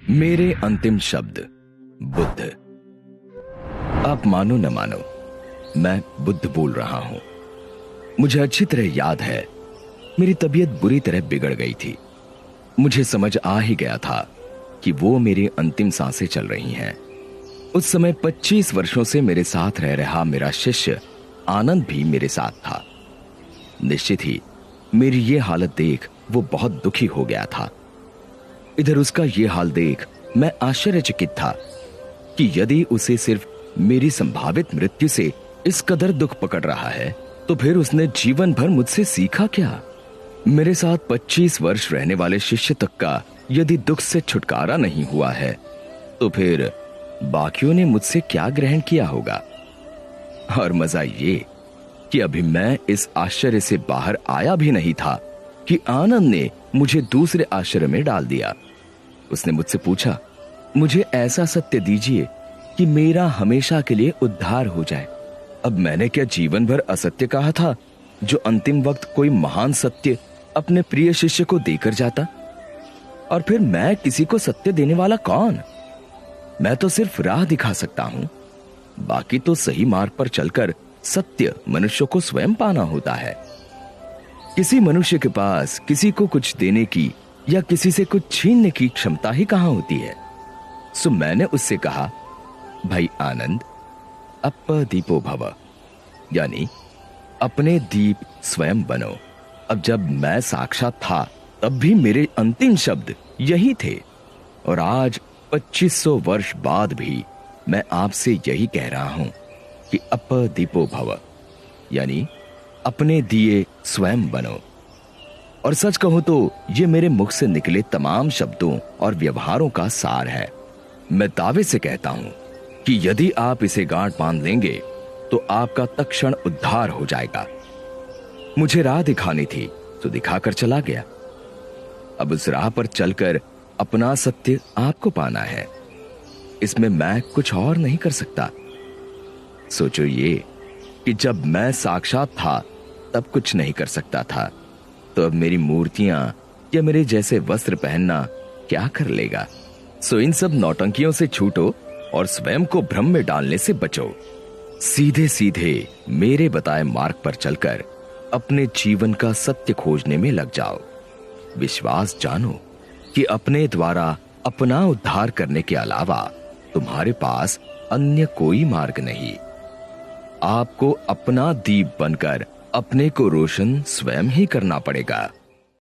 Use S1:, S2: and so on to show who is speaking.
S1: मेरे अंतिम शब्द। बुद्ध। आप मानो न मानो, मैं बुद्ध बोल रहा हूं। मुझे अच्छी तरह याद है, मेरी तबीयत बुरी तरह बिगड़ गई थी। मुझे समझ आ ही गया था कि वो मेरी अंतिम सांसें चल रही हैं। उस समय 25 वर्षों से मेरे साथ रह रहा मेरा शिष्य आनंद भी मेरे साथ था। निश्चित ही मेरी ये हालत देख वो बहुत दुखी हो गया था। इधर उसका ये हाल देख मैं आश्चर्यचकित था कि यदि उसे सिर्फ मेरी संभावित मृत्यु से इस कदर दुख पकड़ रहा है, तो फिर उसने जीवन भर मुझसे सीखा क्या? मेरे साथ 25 वर्ष रहने वाले शिष्य तक का यदि दुख से छुटकारा नहीं हुआ है, तो फिर बाकियों ने मुझसे क्या ग्रहण किया होगा? और मजा ये कि अभी मैं इस आश्चर्य से बाहर आया भी नहीं था कि आनंद ने मुझे दूसरे आश्चर्य में डाल दिया। उसने मुझसे पूछा, मुझे ऐसा सत्य दीजिए कि मेरा हमेशा के लिए उद्धार हो जाए। अब मैंने क्या जीवन भर असत्य कहा था, जो अंतिम वक्त कोई महान सत्य अपने प्रिय शिष्य को देकर जाता? और फिर मैं किसी को सत्य देने वाला कौन? मैं तो सिर्फ राह दिखा सकता हूं। बाकी तो सही मार्ग पर चलकर सत्य मनुष्य को स्वयं पाना होता है। किसी मनुष्य के पास किसी को कुछ देने की या किसी से कुछ छीनने की क्षमता ही कहां होती है। सो मैंने उससे कहा, भाई आनंद, अप्पदीपो भव, यानी अपने दीप स्वयं बनो। अब जब मैं साक्षात था तब भी मेरे अंतिम शब्द यही थे, और आज 2500 वर्ष बाद भी मैं आपसे यही कह रहा हूं कि अप्पदीपो भव, यानी अपने दिए स्वयं बनो। और सच कहूं तो ये मेरे मुख से निकले तमाम शब्दों और व्यवहारों का सार है। मैं दावे से कहता हूं कि यदि आप इसे गांठ बांध लेंगे तो आपका तत्क्षण उद्धार हो जाएगा। मुझे राह दिखानी थी तो दिखाकर चला गया। अब उस राह पर चलकर अपना सत्य आपको पाना है। इसमें मैं कुछ और नहीं कर सकता। सोचो ये कि जब मैं साक्षात था तब कुछ नहीं कर सकता था, तो अब मेरी मूर्तियां या मेरे जैसे वस्त्र पहनना क्या कर लेगा? सो इन सब नौटंकियों से छूटो और स्वयं को भ्रम में डालने से बचो। सीधे सीधे मेरे बताए मार्ग पर चलकर अपने जीवन का सत्य खोजने में लग जाओ। विश्वास जानो कि अपने द्वारा अपना उद्धार करने के अलावा तुम्हारे पास अन्य कोई मार्ग नहीं। आपको अपना दीप बनकर अपने को रोशन स्वयं ही करना पड़ेगा।